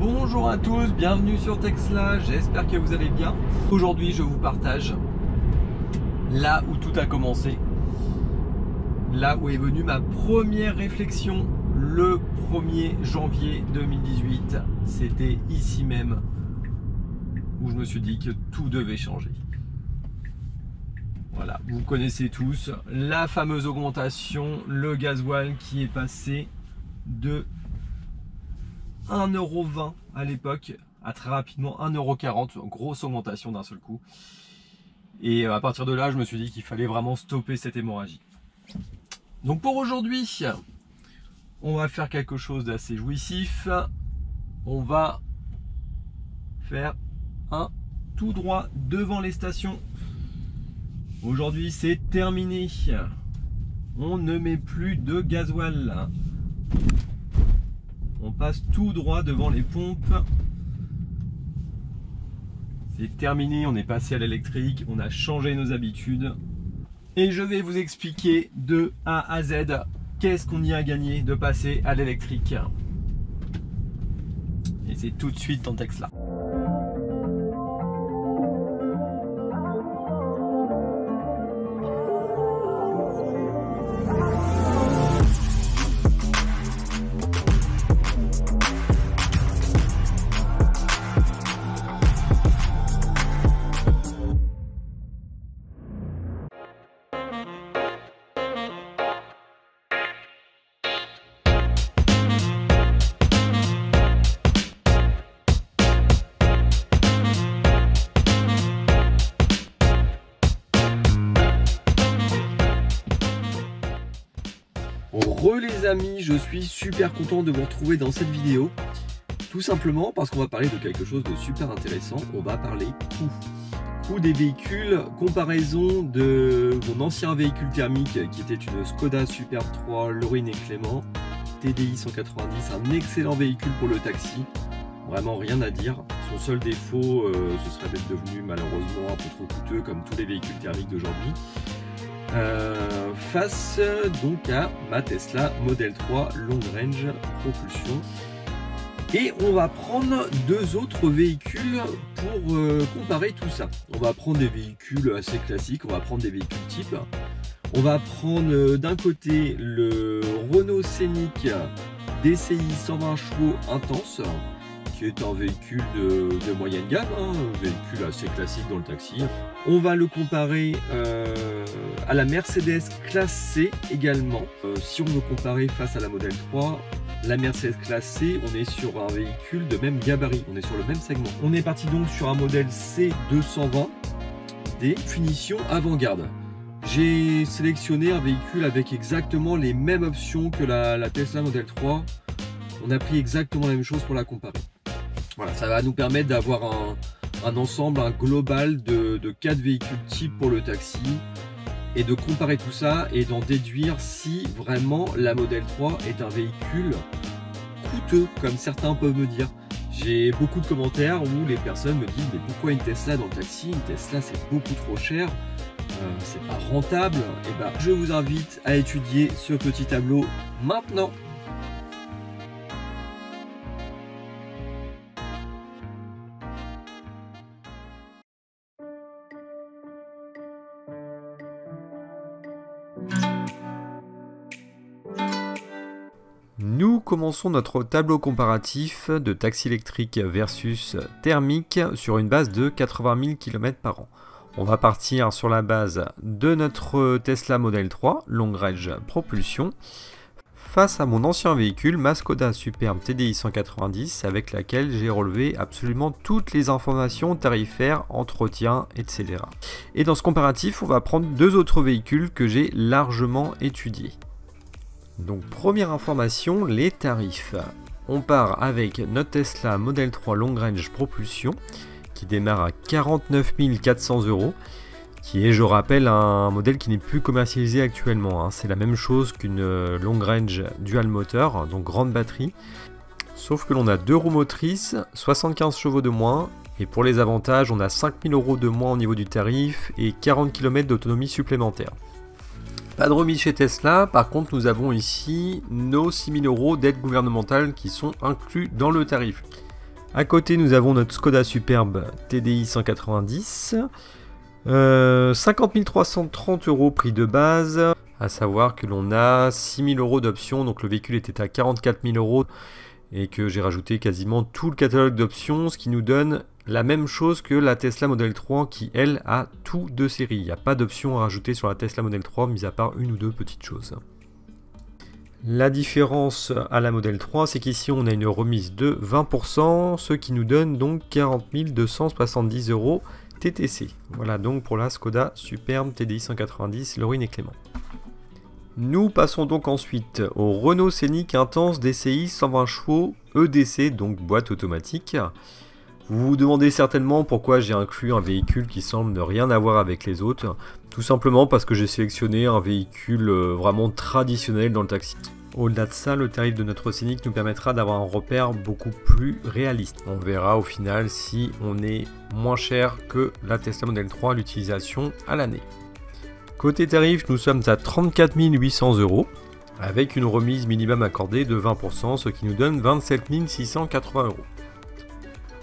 Bonjour à tous, bienvenue sur Tesla, j'espère que vous allez bien. Aujourd'hui je vous partage là où tout a commencé, là où est venue ma première réflexion le 1er janvier 2018. C'était ici même où je me suis dit que tout devait changer. Voilà, vous connaissez tous la fameuse augmentation, le gasoil qui est passé de 1,20 € à l'époque à très rapidement 1,40 €, grosse augmentation d'un seul coup. Et à partir de là, je me suis dit qu'il fallait vraiment stopper cette hémorragie. Donc pour aujourd'hui, on va faire quelque chose d'assez jouissif. On va faire un tout droit devant les stations. Aujourd'hui, c'est terminé. On ne met plus de gasoil. On passe tout droit devant les pompes. C'est terminé, on est passé à l'électrique, on a changé nos habitudes. Et je vais vous expliquer de A à Z qu'est-ce qu'on y a gagné de passer à l'électrique. Et c'est tout de suite dans Tesla. Les amis, je suis super content de vous retrouver dans cette vidéo. Tout simplement parce qu'on va parler de quelque chose de super intéressant. On va parler coût des véhicules, comparaison de mon ancien véhicule thermique qui était une Skoda Superb 3 Laurine et Clément TDI 190, un excellent véhicule pour le taxi. Vraiment rien à dire. Son seul défaut, ce serait d'être devenu malheureusement un peu trop coûteux comme tous les véhicules thermiques d'aujourd'hui. Face donc à ma Tesla Model 3 Long Range Propulsion. Et on va prendre deux autres véhicules pour comparer tout ça. On va prendre des véhicules assez classiques, on va prendre des véhicules type. On va prendre d'un côté le Renault Scénic DCI 120 chevaux intense, qui est un véhicule de moyenne gamme, un véhicule assez classique dans le taxi. On va le comparer à la Mercedes classe C également. Si on veut comparer face à la Model 3, la Mercedes classe C, on est sur un véhicule de même gabarit, on est sur le même segment. On est parti donc sur un modèle C220 des finitions avant-garde. J'ai sélectionné un véhicule avec exactement les mêmes options que la Tesla Model 3. On a pris exactement la même chose pour la comparer. Voilà, ça va nous permettre d'avoir un ensemble, un global de 4 véhicules types pour le taxi et de comparer tout ça et d'en déduire si vraiment la Model 3 est un véhicule coûteux, comme certains peuvent me dire. J'ai beaucoup de commentaires où les personnes me disent mais pourquoi une Tesla dans le taxi? Une Tesla c'est beaucoup trop cher, c'est pas rentable. Et ben, je vous invite à étudier ce petit tableau maintenant. Nous commençons notre tableau comparatif de taxi électrique versus thermique sur une base de 80 000 km par an. On va partir sur la base de notre Tesla Model 3 Long Range Propulsion face à mon ancien véhicule, ma Skoda Superb TDI 190 avec laquelle j'ai relevé absolument toutes les informations tarifaires, entretien, etc. Et dans ce comparatif, on va prendre deux autres véhicules que j'ai largement étudiés. Donc première information, les tarifs. On part avec notre Tesla Model 3 Long Range Propulsion qui démarre à 49 400 €, qui est, je rappelle, un modèle qui n'est plus commercialisé actuellement. C'est la même chose qu'une Long Range Dual Motor, donc grande batterie. Sauf que l'on a deux roues motrices, 75 chevaux de moins, et pour les avantages, on a 5 000 € de moins au niveau du tarif et 40 km d'autonomie supplémentaire. Pas de remise chez Tesla, par contre nous avons ici nos 6 000 € d'aide gouvernementale qui sont inclus dans le tarif. À côté, nous avons notre Skoda Superbe TDI 190. 50 330 € prix de base. À savoir que l'on a 6 000 € d'options. Donc le véhicule était à 44 000 € et que j'ai rajouté quasiment tout le catalogue d'options. Ce qui nous donne la même chose que la Tesla Model 3 qui, elle, a tout de série. Il n'y a pas d'options à rajouter sur la Tesla Model 3, mis à part une ou deux petites choses. La différence à la Model 3, c'est qu'ici on a une remise de 20%, ce qui nous donne donc 40 270 € TTC. Voilà donc pour la Skoda Superbe TDI 190 Laurine et Clément. Nous passons donc ensuite au Renault Scénic Intense DCI 120 chevaux EDC, donc boîte automatique. Vous vous demandez certainement pourquoi j'ai inclus un véhicule qui semble ne rien avoir avec les autres. Tout simplement parce que j'ai sélectionné un véhicule vraiment traditionnel dans le taxi. Au-delà de ça, le tarif de notre Scénic nous permettra d'avoir un repère beaucoup plus réaliste. On verra au final si on est moins cher que la Tesla Model 3 à l'utilisation à l'année. Côté tarif, nous sommes à 34 800 € avec une remise minimum accordée de 20%, ce qui nous donne 27 680 €.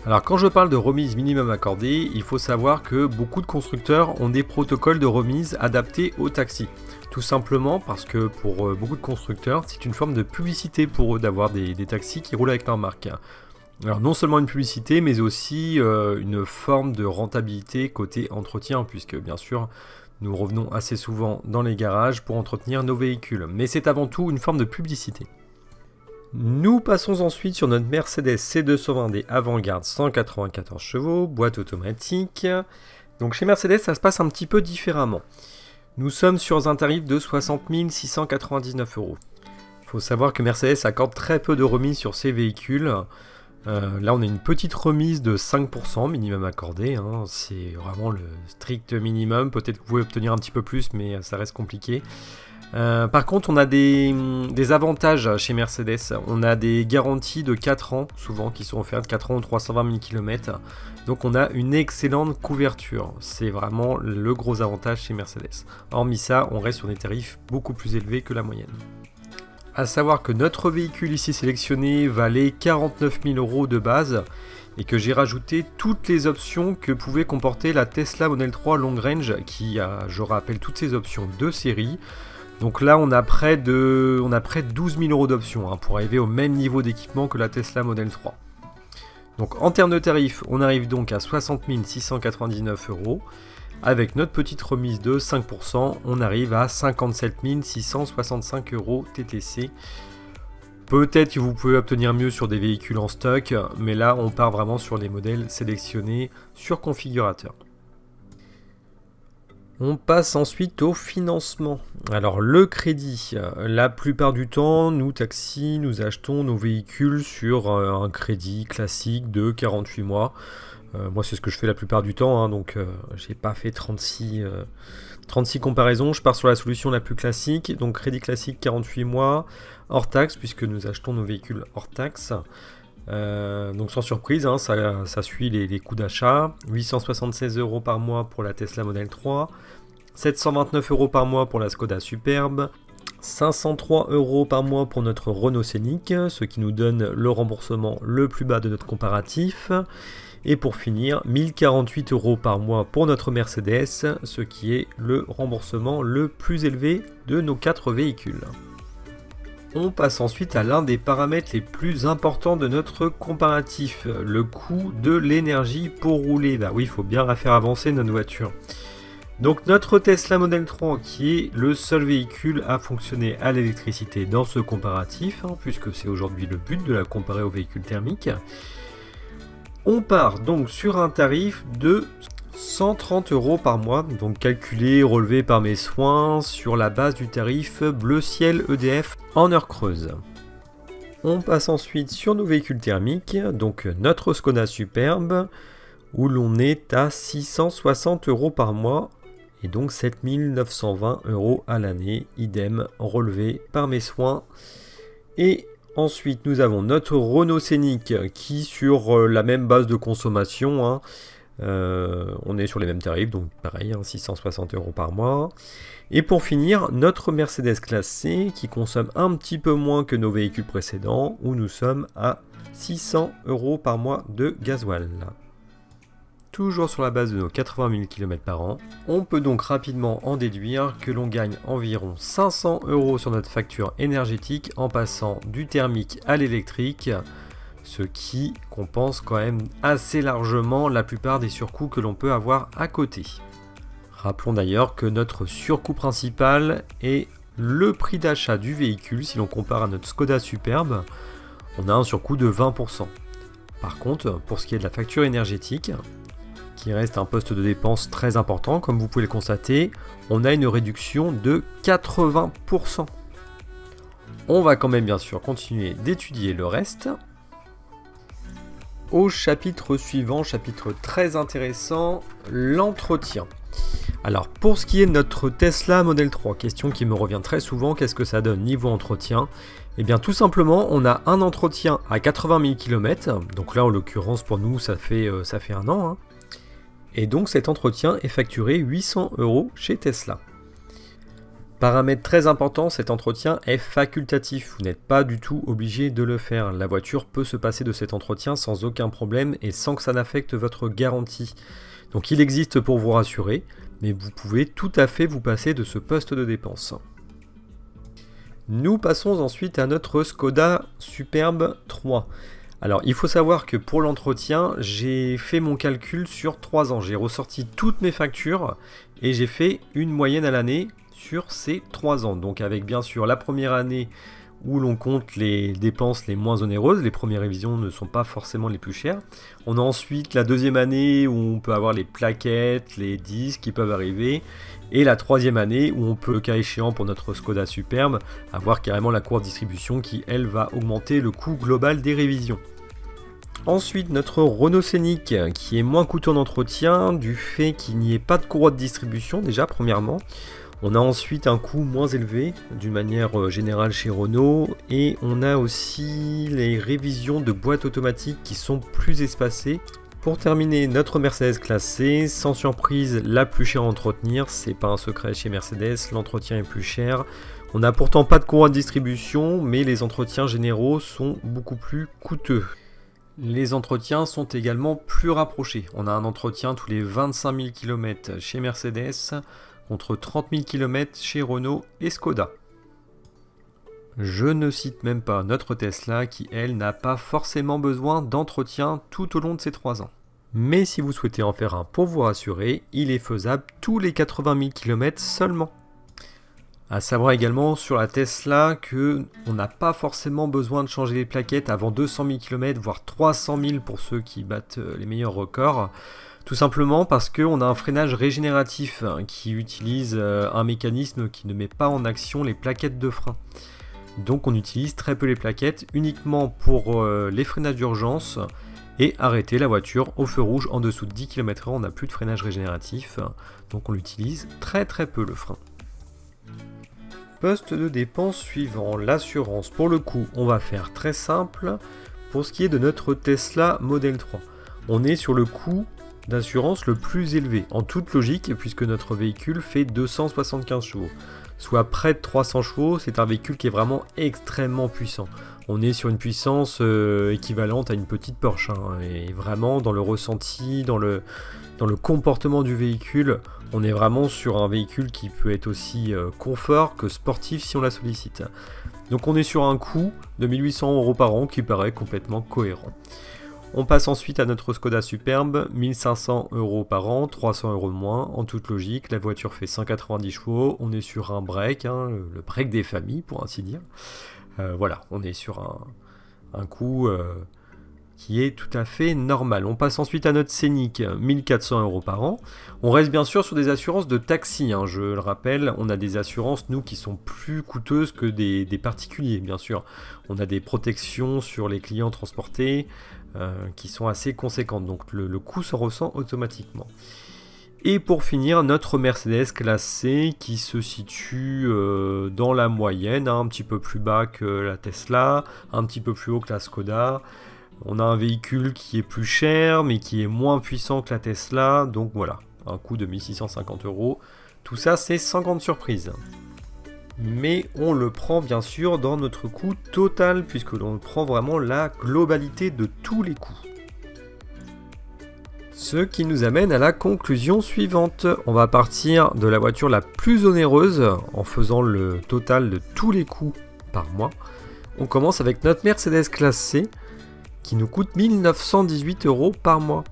Alors quand je parle de remise minimum accordée, il faut savoir que beaucoup de constructeurs ont des protocoles de remise adaptés au taxi. Tout simplement parce que pour beaucoup de constructeurs, c'est une forme de publicité pour eux d'avoir des taxis qui roulent avec leur marque. Alors non seulement une publicité, mais aussi une forme de rentabilité côté entretien, puisque bien sûr, nous revenons assez souvent dans les garages pour entretenir nos véhicules. Mais c'est avant tout une forme de publicité. Nous passons ensuite sur notre Mercedes C220D Avant-Garde 194 chevaux, boîte automatique. Donc chez Mercedes, ça se passe un petit peu différemment. Nous sommes sur un tarif de 60 699 €. Il faut savoir que Mercedes accorde très peu de remise sur ses véhicules. Là, on a une petite remise de 5% minimum accordé. Hein. C'est vraiment le strict minimum. Peut-être que vous pouvez obtenir un petit peu plus, mais ça reste compliqué. Par contre, on a des avantages chez Mercedes. On a des garanties de 4 ans, souvent, qui sont offertes 4 ans ou 320 000 km. Donc on a une excellente couverture. C'est vraiment le gros avantage chez Mercedes. Hormis ça, on reste sur des tarifs beaucoup plus élevés que la moyenne. A savoir que notre véhicule ici sélectionné valait 49 000 € de base et que j'ai rajouté toutes les options que pouvait comporter la Tesla Model 3 Long Range qui a, je rappelle, toutes ces options de série. Donc là, on a près de 12 000 € d'options pour arriver au même niveau d'équipement que la Tesla Model 3. Donc en termes de tarifs, on arrive donc à 60 699 €. Avec notre petite remise de 5%, on arrive à 57 665 € TTC. Peut-être que vous pouvez obtenir mieux sur des véhicules en stock, mais là, on part vraiment sur les modèles sélectionnés sur configurateur. On passe ensuite au financement. Alors le crédit, la plupart du temps, nous taxis, nous achetons nos véhicules sur un crédit classique de 48 mois. Moi c'est ce que je fais la plupart du temps, donc j'ai pas fait 36 comparaisons, je pars sur la solution la plus classique, donc crédit classique 48 mois, hors taxe, puisque nous achetons nos véhicules hors taxe. Donc sans surprise, ça suit les coûts d'achat. 876 € par mois pour la Tesla Model 3, 729 € par mois pour la Skoda Superbe, 503 € par mois pour notre Renault Scénic, ce qui nous donne le remboursement le plus bas de notre comparatif. Et pour finir, 1048 € par mois pour notre Mercedes, ce qui est le remboursement le plus élevé de nos 4 véhicules. On passe ensuite à l'un des paramètres les plus importants de notre comparatif, le coût de l'énergie pour rouler. Bah oui, il faut bien la faire avancer notre voiture. Donc notre Tesla Model 3 qui est le seul véhicule à fonctionner à l'électricité dans ce comparatif, puisque c'est aujourd'hui le but de la comparer au véhicule thermique. On part donc sur un tarif de 130 € par mois, donc calculé, relevé par mes soins sur la base du tarif Bleu Ciel EDF en heure creuse. On passe ensuite sur nos véhicules thermiques, donc notre Skoda Superbe, où l'on est à 660 € par mois, et donc 7 920 € à l'année, idem, relevé par mes soins. Et ensuite, nous avons notre Renault Scénic qui, sur la même base de consommation, On est sur les mêmes tarifs, donc pareil, hein, 660 € par mois. Et pour finir, notre Mercedes classe C qui consomme un petit peu moins que nos véhicules précédents, où nous sommes à 600 € par mois de gasoil. Toujours sur la base de nos 80 000 km par an, on peut donc rapidement en déduire que l'on gagne environ 500 € sur notre facture énergétique en passant du thermique à l'électrique, ce qui compense quand même assez largement la plupart des surcoûts que l'on peut avoir à côté. Rappelons d'ailleurs que notre surcoût principal est le prix d'achat du véhicule. Si l'on compare à notre Skoda Superbe, on a un surcoût de 20%. Par contre, pour ce qui est de la facture énergétique, qui reste un poste de dépense très important, comme vous pouvez le constater, on a une réduction de 80%. On va quand même bien sûr continuer d'étudier le reste. Au chapitre suivant, chapitre très intéressant, l'entretien. Alors pour ce qui est de notre Tesla Model 3, question qui me revient très souvent, qu'est-ce que ça donne niveau entretien? Eh bien tout simplement, on a un entretien à 80 000 km, donc là en l'occurrence pour nous ça fait 1 an, hein. Et donc cet entretien est facturé 800 € chez Tesla. Paramètre très important, cet entretien est facultatif, vous n'êtes pas du tout obligé de le faire. La voiture peut se passer de cet entretien sans aucun problème et sans que ça n'affecte votre garantie. Donc il existe pour vous rassurer, mais vous pouvez tout à fait vous passer de ce poste de dépense. Nous passons ensuite à notre Skoda Superbe 3. Alors il faut savoir que pour l'entretien, j'ai fait mon calcul sur 3 ans. J'ai ressorti toutes mes factures et j'ai fait une moyenne à l'année sur ces 3 ans. Donc avec bien sûr la première année où l'on compte les dépenses les moins onéreuses, les premières révisions ne sont pas forcément les plus chères. On a ensuite la deuxième année où on peut avoir les plaquettes, les disques qui peuvent arriver. Et la troisième année où on peut, le cas échéant pour notre Skoda Superbe, avoir carrément la courbe de distribution qui, elle, va augmenter le coût global des révisions. Ensuite, notre Renault Scénic qui est moins coûteux en entretien du fait qu'il n'y ait pas de courroie de distribution déjà, premièrement. On a ensuite un coût moins élevé d'une manière générale chez Renault et on a aussi les révisions de boîtes automatiques qui sont plus espacées. Pour terminer, notre Mercedes classe C, sans surprise, la plus chère à entretenir, c'est pas un secret chez Mercedes, l'entretien est plus cher. On n'a pourtant pas de courroie de distribution, mais les entretiens généraux sont beaucoup plus coûteux. Les entretiens sont également plus rapprochés. On a un entretien tous les 25 000 km chez Mercedes, contre 30 000 km chez Renault et Skoda. Je ne cite même pas notre Tesla qui, elle, n'a pas forcément besoin d'entretien tout au long de ces 3 ans. Mais si vous souhaitez en faire un pour vous rassurer, il est faisable tous les 80 000 km seulement. A savoir également sur la Tesla que on n'a pas forcément besoin de changer les plaquettes avant 200 000 km, voire 300 000 pour ceux qui battent les meilleurs records. Tout simplement parce qu'on a un freinage régénératif qui utilise un mécanisme qui ne met pas en action les plaquettes de frein. Donc on utilise très peu les plaquettes, uniquement pour les freinages d'urgence et arrêter la voiture au feu rouge en dessous de 10 km/h, on n'a plus de freinage régénératif, donc on l'utilise très peu le frein. Poste de dépense suivant, l'assurance. Pour le coup, on va faire très simple. Pour ce qui est de notre Tesla Model 3, on est sur le coût d'assurance le plus élevé, en toute logique, puisque notre véhicule fait 275 chevaux. Soit près de 300 chevaux, c'est un véhicule qui est vraiment extrêmement puissant. On est sur une puissance équivalente à une petite Porsche, hein, et vraiment dans le ressenti, dans le comportement du véhicule, on est vraiment sur un véhicule qui peut être aussi confort que sportif si on la sollicite. Donc on est sur un coût de 1 800 € par an qui paraît complètement cohérent. On passe ensuite à notre Skoda Superbe, 1 500 € par an, 300 € de moins, en toute logique. La voiture fait 190 chevaux, on est sur un break, hein, le break des familles pour ainsi dire. Voilà, on est sur un coût qui est tout à fait normal. On passe ensuite à notre Scénic, 1 400 € par an. On reste bien sûr sur des assurances de taxi, hein, je le rappelle, on a des assurances, nous, qui sont plus coûteuses que des particuliers, bien sûr. On a des protections sur les clients transportés, qui sont assez conséquentes, donc le coût se ressent automatiquement. Et pour finir, notre Mercedes classe C qui se situe dans la moyenne, hein, un petit peu plus bas que la Tesla, un petit peu plus haut que la Skoda. On a un véhicule qui est plus cher, mais qui est moins puissant que la Tesla. Donc voilà, un coût de 1650 €. Tout ça, c'est sans grande surprise. Mais on le prend bien sûr dans notre coût total, puisque l'on prend vraiment la globalité de tous les coûts. Ce qui nous amène à la conclusion suivante. On va partir de la voiture la plus onéreuse, en faisant le total de tous les coûts par mois. On commence avec notre Mercedes classe C, qui nous coûte 1918 € par mois.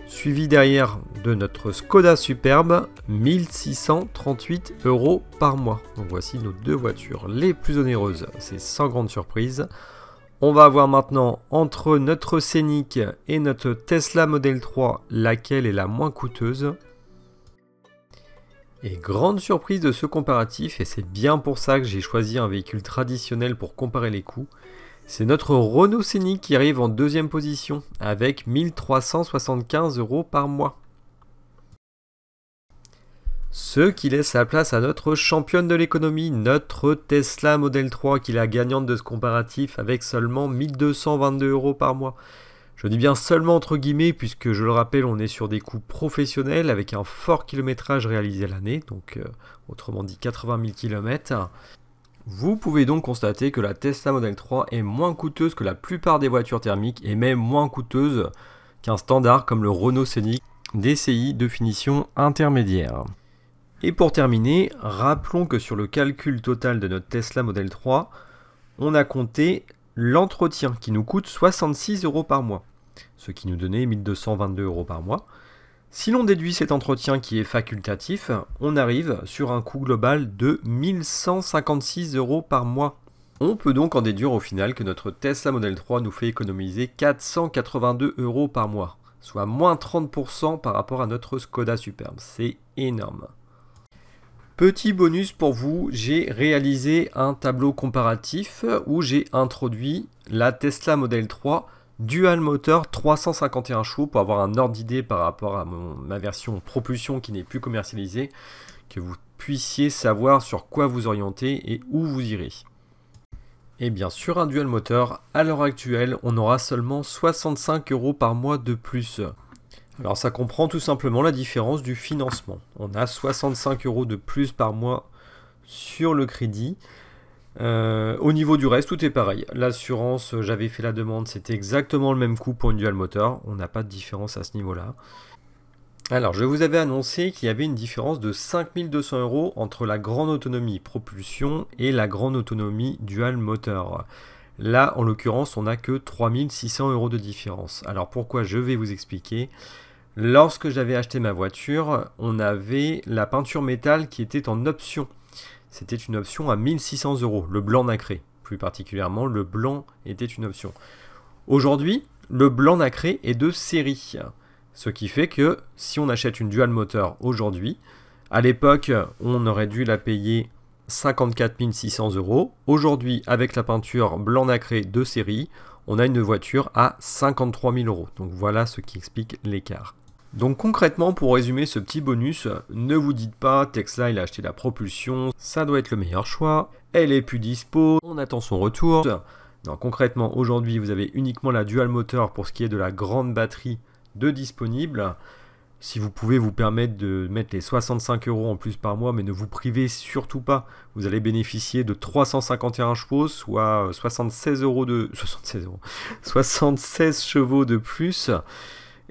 Suivi derrière de notre Skoda Superbe, 1638 € par mois. Donc voici nos deux voitures les plus onéreuses, c'est sans grande surprise. On va avoir maintenant entre notre Scénic et notre Tesla Model 3, laquelle est la moins coûteuse. Et grande surprise de ce comparatif, et c'est bien pour ça que j'ai choisi un véhicule traditionnel pour comparer les coûts, c'est notre Renault Scénic qui arrive en deuxième position avec 1375 € par mois. Ce qui laisse la place à notre championne de l'économie, notre Tesla Model 3 qui est la gagnante de ce comparatif avec seulement 1222 € par mois. Je dis bien seulement entre guillemets puisque je le rappelle on est sur des coûts professionnels avec un fort kilométrage réalisé l'année, donc autrement dit 80 000 km. Vous pouvez donc constater que la Tesla Model 3 est moins coûteuse que la plupart des voitures thermiques et même moins coûteuse qu'un standard comme le Renault Scénic DCI de finition intermédiaire. Et pour terminer, rappelons que sur le calcul total de notre Tesla Model 3, on a compté l'entretien qui nous coûte 66 € par mois, ce qui nous donnait 1222 € par mois. Si l'on déduit cet entretien qui est facultatif, on arrive sur un coût global de 1156 € par mois. On peut donc en déduire au final que notre Tesla Model 3 nous fait économiser 482 € par mois, soit moins 30% par rapport à notre Skoda Superbe. C'est énorme. Petit bonus pour vous, j'ai réalisé un tableau comparatif où j'ai introduit la Tesla Model 3 Dual Motor 351 chevaux pour avoir un ordre d'idée par rapport à ma version propulsion qui n'est plus commercialisée, que vous puissiez savoir sur quoi vous orienter et où vous irez. Et bien sur un Dual Motor, à l'heure actuelle, on aura seulement 65 € par mois de plus. Alors ça comprend tout simplement la différence du financement. On a 65 € de plus par mois sur le crédit. Au niveau du reste, tout est pareil. L'assurance, j'avais fait la demande, c'était exactement le même coût pour une Dual Motor. On n'a pas de différence à ce niveau-là. Alors, je vous avais annoncé qu'il y avait une différence de 5200 € entre la grande autonomie propulsion et la grande autonomie Dual Motor. Là, en l'occurrence, on n'a que 3600 € de différence. Alors, pourquoi? Je vais vous expliquer. Lorsque j'avais acheté ma voiture, on avait la peinture métal qui était en option. C'était une option à 1600 €, le blanc nacré. Plus particulièrement, le blanc était une option. Aujourd'hui, le blanc nacré est de série. Ce qui fait que si on achète une Dual Motor aujourd'hui, à l'époque, on aurait dû la payer 54 600 €. Aujourd'hui, avec la peinture blanc nacré de série, on a une voiture à 53 000 €. Donc voilà ce qui explique l'écart. Donc concrètement, pour résumer ce petit bonus, ne vous dites pas Tesla il a acheté la propulsion, ça doit être le meilleur choix, elle est plus dispo, on attend son retour. Non, concrètement, aujourd'hui vous avez uniquement la Dual Motor pour ce qui est de la grande batterie de disponible. Si vous pouvez vous permettre de mettre les 65 € en plus par mois, mais ne vous privez surtout pas, vous allez bénéficier de 351 chevaux, soit 76 chevaux de plus.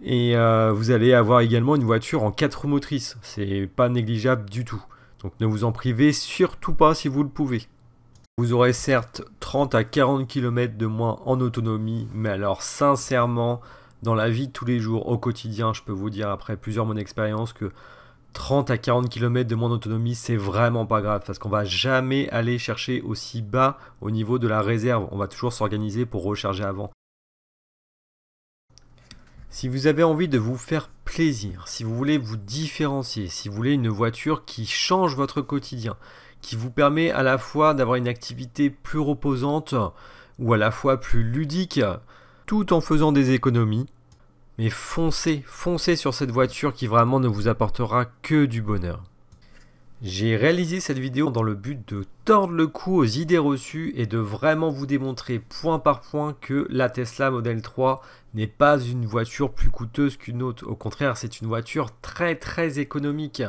Et vous allez avoir également une voiture en 4 roues motrices, c'est pas négligeable du tout. Donc ne vous en privez surtout pas si vous le pouvez. Vous aurez certes 30 à 40 km de moins en autonomie, mais alors sincèrement, dans la vie de tous les jours, au quotidien, je peux vous dire après plusieurs mois d'expérience que 30 à 40 km de moins d'autonomie, c'est vraiment pas grave, parce qu'on va jamais aller chercher aussi bas au niveau de la réserve, on va toujours s'organiser pour recharger avant. Si vous avez envie de vous faire plaisir, si vous voulez vous différencier, si vous voulez une voiture qui change votre quotidien, qui vous permet à la fois d'avoir une activité plus reposante ou à la fois plus ludique, tout en faisant des économies, mais foncez sur cette voiture qui vraiment ne vous apportera que du bonheur. J'ai réalisé cette vidéo dans le but de tordre le cou aux idées reçues et de vraiment vous démontrer point par point que la Tesla Model 3 n'est pas une voiture plus coûteuse qu'une autre. Au contraire, c'est une voiture très économique.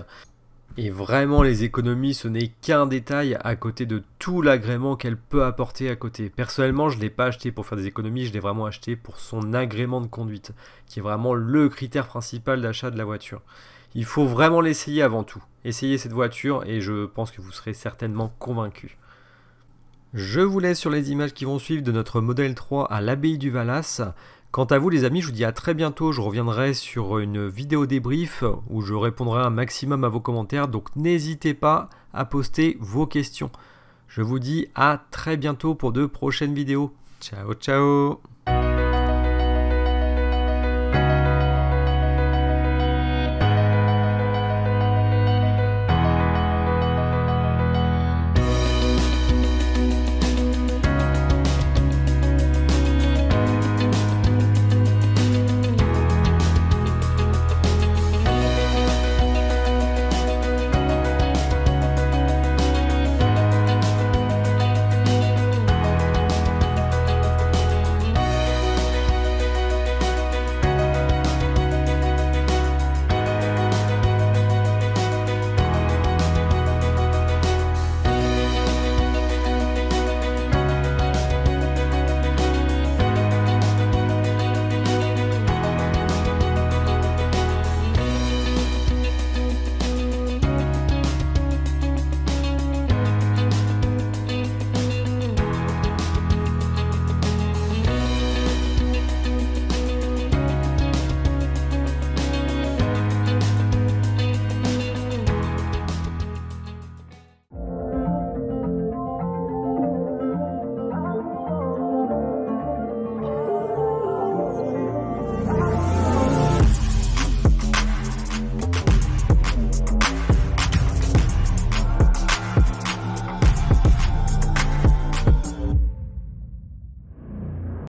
Et vraiment, les économies, ce n'est qu'un détail à côté de tout l'agrément qu'elle peut apporter à côté. Personnellement, je ne l'ai pas acheté pour faire des économies, je l'ai vraiment acheté pour son agrément de conduite, qui est vraiment le critère principal d'achat de la voiture. Il faut vraiment l'essayer avant tout. Essayez cette voiture et je pense que vous serez certainement convaincu. Je vous laisse sur les images qui vont suivre de notre Model 3 à l'abbaye du Valas. Quant à vous les amis, je vous dis à très bientôt, je reviendrai sur une vidéo débrief où je répondrai un maximum à vos commentaires, donc n'hésitez pas à poster vos questions. Je vous dis à très bientôt pour de prochaines vidéos. Ciao ciao.